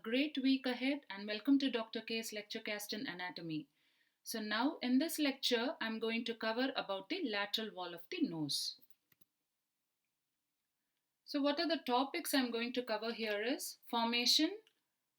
Great week ahead and welcome to Dr. K's lecturecast in anatomy. So now in this lecture I'm going to cover about the lateral wall of the nose. So what are the topics I'm going to cover here is formation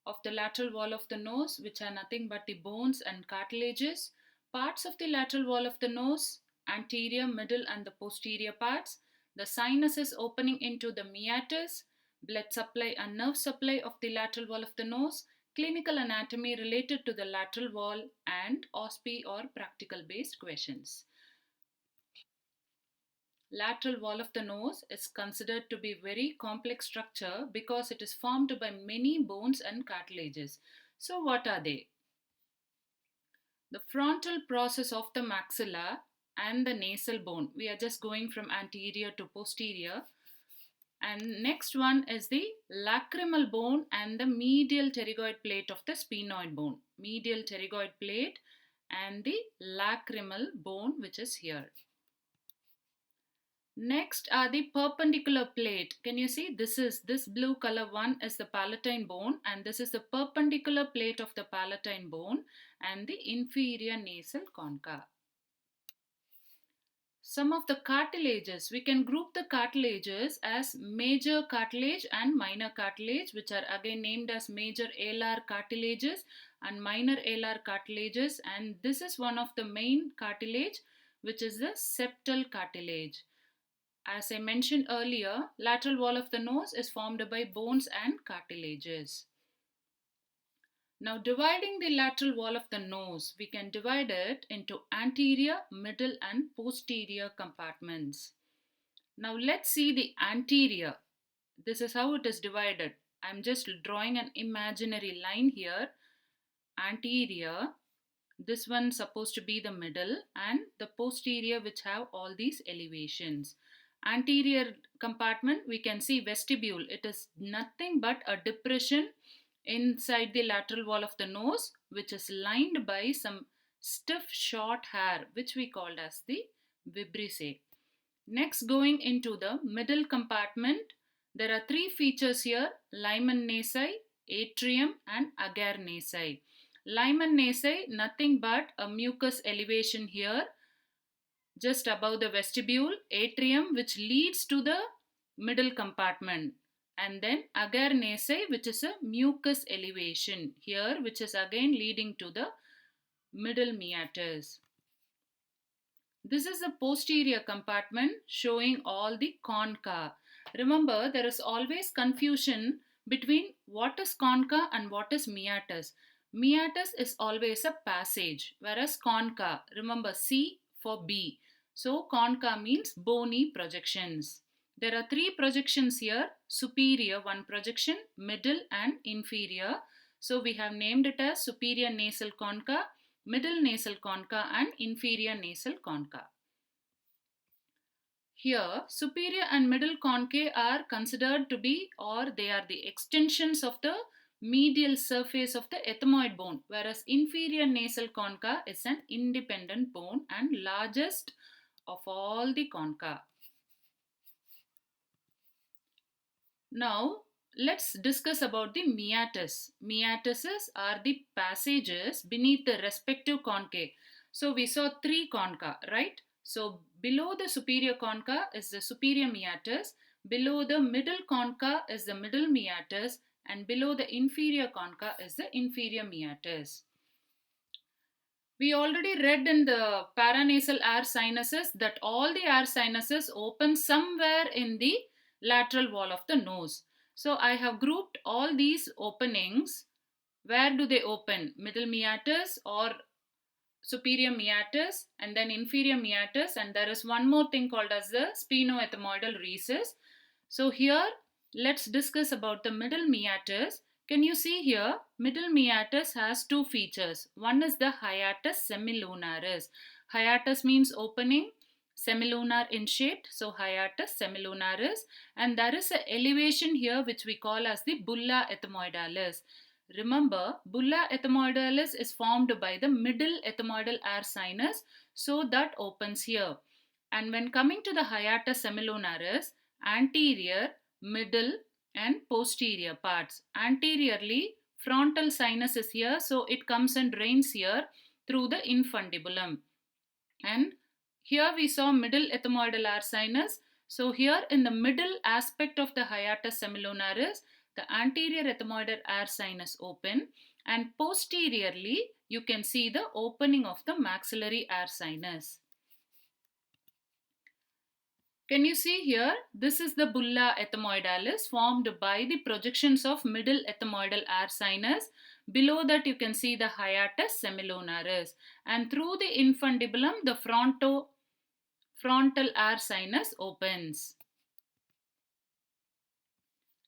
of the lateral wall of the nose, which are nothing but the bones and cartilages, parts of the lateral wall of the nose, anterior, middle and the posterior parts, the sinuses opening into the meatus, blood supply and nerve supply of the lateral wall of the nose, clinical anatomy related to the lateral wall, and OSPE or practical based questions. Lateral wall of the nose is considered to be very complex structure because it is formed by many bones and cartilages. So what are they? The frontal process of the maxilla and the nasal bone. We are just going from anterior to posterior. And next one is the lacrimal bone and the medial pterygoid plate of the sphenoid bone. Medial pterygoid plate and the lacrimal bone, which is here. Next are the perpendicular plate. Can you see this blue color one is the palatine bone, and this is the perpendicular plate of the palatine bone and the inferior nasal concha. Some of the cartilages, we can group the cartilages as major cartilage and minor cartilage, which are again named as major alar cartilages and minor alar cartilages, and this is one of the main cartilage, which is the septal cartilage. As I mentioned earlier, lateral wall of the nose is formed by bones and cartilages. Now, dividing the lateral wall of the nose, we can divide it into anterior, middle and posterior compartments. Now, let's see the anterior. This is how it is divided. I'm just drawing an imaginary line here. Anterior, this one supposed to be the middle, and the posterior, which have all these elevations. Anterior compartment, we can see vestibule. It is nothing but a depression inside the lateral wall of the nose, which is lined by some stiff short hair, which we called as the vibrissae. Next, going into the middle compartment, there are three features here: Lyman nasi, atrium and agar nasi. Lyman nasi, nothing but a mucus elevation here just above the vestibule, atrium, which leads to the middle compartment, and then agar nasi, which is a mucus elevation here, which is again leading to the middle meatus. This is the posterior compartment showing all the concha. Remember, there is always confusion between what is concha and what is meatus. Meatus is always a passage, whereas concha, remember C for B. So concha means bony projections. There are three projections here: superior one projection, middle and inferior. So we have named it as superior nasal concha, middle nasal concha and inferior nasal concha. Here, superior and middle conchae are considered to be, or they are the extensions of the medial surface of the ethmoid bone, whereas inferior nasal concha is an independent bone and largest of all the concha. Now, let's discuss about the meatus. Meatuses are the passages beneath the respective conchae. So, we saw three concha, right? So, below the superior concha is the superior meatus, below the middle concha is the middle meatus, and below the inferior concha is the inferior meatus. We already read in the paranasal air sinuses that all the air sinuses open somewhere in the lateral wall of the nose. So I have grouped all these openings. Where do they open? Middle meatus or superior meatus, and then inferior meatus, and there is one more thing called as the sphenoethmoidal recess. So here let's discuss about the middle meatus. Can you see here, middle meatus has two features. One is the hiatus semilunaris. Hiatus means opening, semilunar in shape, so hiatus semilunaris, and there is an elevation here which we call as the bulla ethmoidalis. Remember, bulla ethmoidalis is formed by the middle ethmoidal air sinus, so that opens here. And when coming to the hiatus semilunaris, anterior, middle and posterior parts. Anteriorly frontal sinus is here, so it comes and drains here through the infundibulum. And here we saw middle ethmoidal air sinus. So here in the middle aspect of the hiatus semilunaris, the anterior ethmoidal air sinus open, and posteriorly you can see the opening of the maxillary air sinus. Can you see here? This is the bulla ethmoidalis formed by the projections of middle ethmoidal air sinus. Below that you can see the hiatus semilunaris, and through the infundibulum the frontal air sinus opens.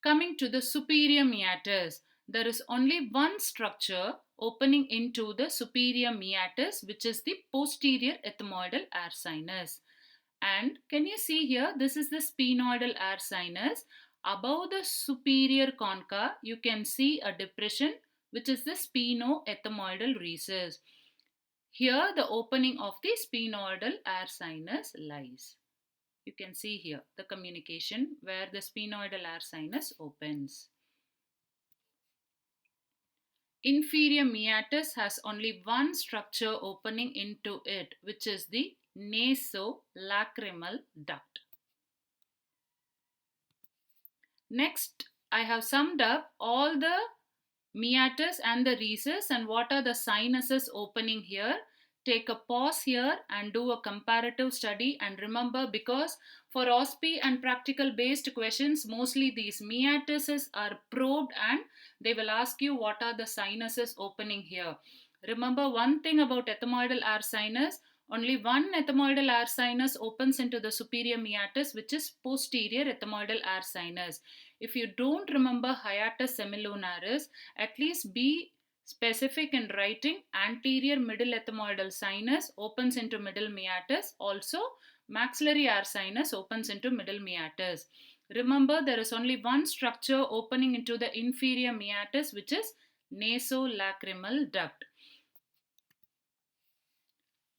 Coming to the superior meatus, there is only one structure opening into the superior meatus, which is the posterior ethmoidal air sinus. And can you see here, this is the sphenoidal air sinus. Above the superior concha, you can see a depression, which is the sphenoethmoidal recess. Here, the opening of the sphenoidal air sinus lies. You can see here the communication where the sphenoidal air sinus opens. Inferior meatus has only one structure opening into it, which is the nasolacrimal duct. Next, I have summed up all the meatus and the recess and what are the sinuses opening here. Take a pause here and do a comparative study, and remember, because for OSPE and practical based questions, mostly these meatuses are probed and they will ask you what are the sinuses opening here. Remember one thing about ethmoidal air sinus, only one ethmoidal air sinus opens into the superior meatus, which is posterior ethmoidal air sinus. If you don't remember hiatus semilunaris, at least be specific in writing. Anterior middle ethmoidal sinus opens into middle meatus. Also, maxillary air sinus opens into middle meatus. Remember, there is only one structure opening into the inferior meatus, which is nasolacrimal duct.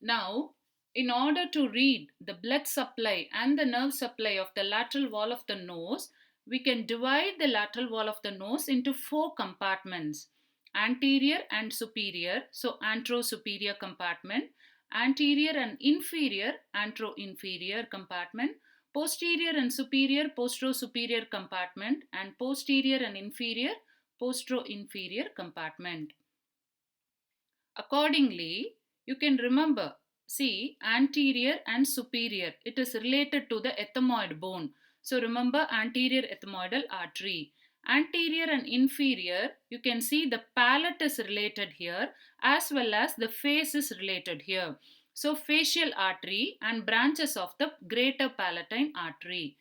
Now, in order to read the blood supply and the nerve supply of the lateral wall of the nose, we can divide the lateral wall of the nose into 4 compartments: anterior and superior, so antero-superior compartment; anterior and inferior, antero-inferior compartment; posterior and superior, postero-superior compartment; and posterior and inferior, postero-inferior compartment. Accordingly, you can remember, see, anterior and superior, it is related to the ethmoid bone. So remember anterior ethmoidal artery. Anterior and inferior, you can see the palate is related here as well as the face is related here. So facial artery and branches of the greater palatine artery.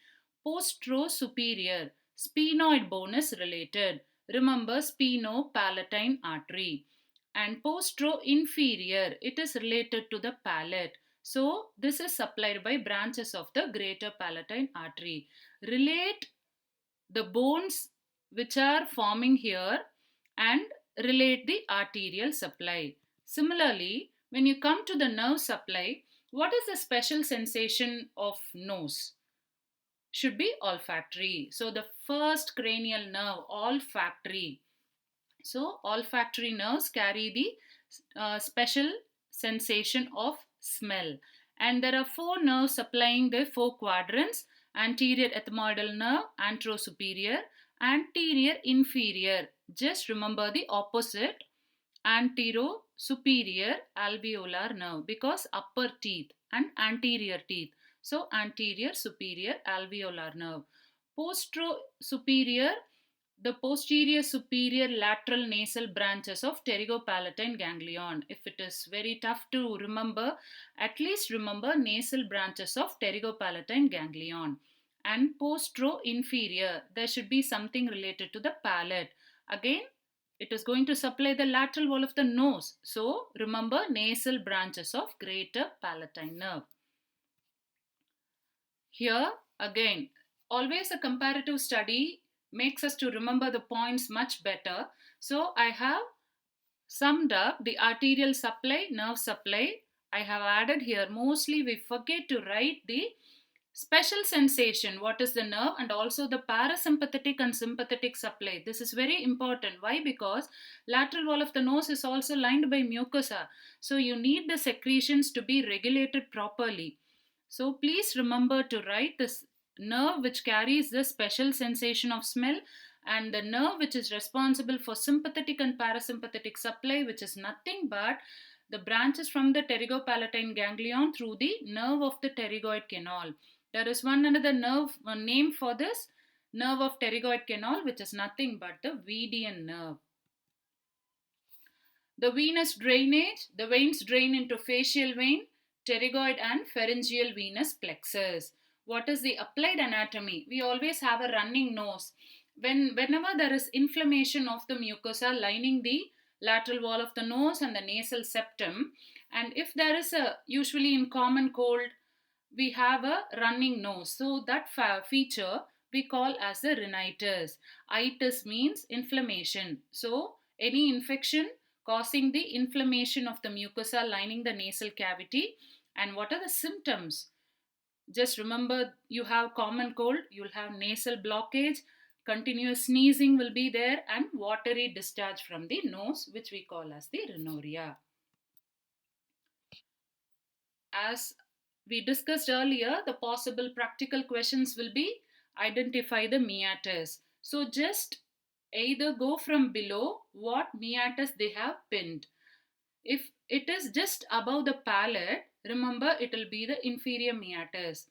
Postero-superior, sphenoid bone is related. Remember sphenopalatine artery. And postero-inferior, it is related to the palate. So this is supplied by branches of the greater palatine artery. Relate the bones which are forming here and relate the arterial supply. Similarly, when you come to the nerve supply, what is the special sensation of nose? Should be olfactory. So the first cranial nerve, olfactory. So olfactory nerves carry the special sensation of smell. And there are 4 nerves supplying the 4 quadrants: anterior ethmoidal nerve, anterosuperior, anterior inferior. Just remember the opposite, antero-superior alveolar nerve, because upper teeth and anterior teeth. So anterior superior alveolar nerve. Postero-superior, the posterior superior lateral nasal branches of pterygopalatine ganglion. If it is very tough to remember, at least remember nasal branches of pterygopalatine ganglion. And postero-inferior, there should be something related to the palate. Again, it is going to supply the lateral wall of the nose. So remember nasal branches of greater palatine nerve. Here again, always a comparative study makes us to remember the points much better. So I have summed up the arterial supply, nerve supply. I have added here, mostly we forget to write the Special sensation, what is the nerve, and also the parasympathetic and sympathetic supply. This is very important. Why? Because lateral wall of the nose is also lined by mucosa. So you need the secretions to be regulated properly. So please remember to write this nerve which carries the special sensation of smell, and the nerve which is responsible for sympathetic and parasympathetic supply, which is nothing but the branches from the pterygopalatine ganglion through the nerve of the pterygoid canal. There is one another nerve name for this nerve of pterygoid canal, which is nothing but the Vedian nerve. The venous drainage, the veins drain into facial vein, pterygoid and pharyngeal venous plexus. What is the applied anatomy? We always have a running nose. Whenever there is inflammation of the mucosa lining the lateral wall of the nose and the nasal septum, and if there is a, usually in common cold, we have a running nose. So that feature we call as the rhinitis. Itis means inflammation. So any infection causing the inflammation of the mucosa lining the nasal cavity. And what are the symptoms? Just remember, you have common cold, you'll have nasal blockage, continuous sneezing will be there, and watery discharge from the nose, which we call as the rhinorrhea. As we discussed earlier, the possible practical questions will be identify the meatus. So just either go from below what meatus they have pinned. If it is just above the palate, remember it will be the inferior meatus.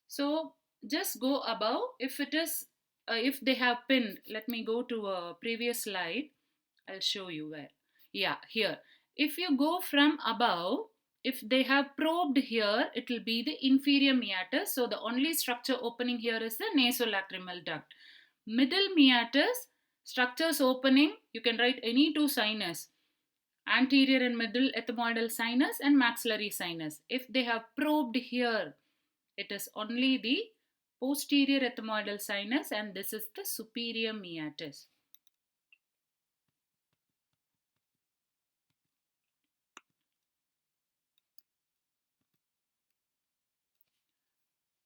So just go above. If it is, if they have pinned, let me go to a previous slide. I'll show you where. Yeah, here. If you go from above, if they have probed here, it will be the inferior meatus. So the only structure opening here is the nasolacrimal duct. Middle meatus, structures opening, you can write any two sinus. Anterior and middle ethmoidal sinus and maxillary sinus. If they have probed here, it is only the posterior ethmoidal sinus, and this is the superior meatus.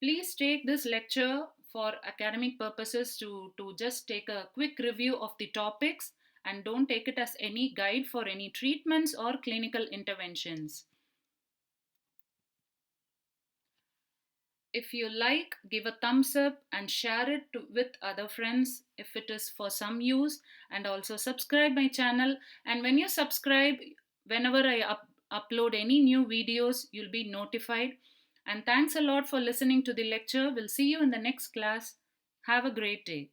Please take this lecture for academic purposes to just take a quick review of the topics, and don't take it as any guide for any treatments or clinical interventions. If you like, give a thumbs up and share it with other friends if it is for some use, and also subscribe my channel. And when you subscribe, whenever I upload any new videos, you'll be notified. And thanks a lot for listening to the lecture. We'll see you in the next class. Have a great day.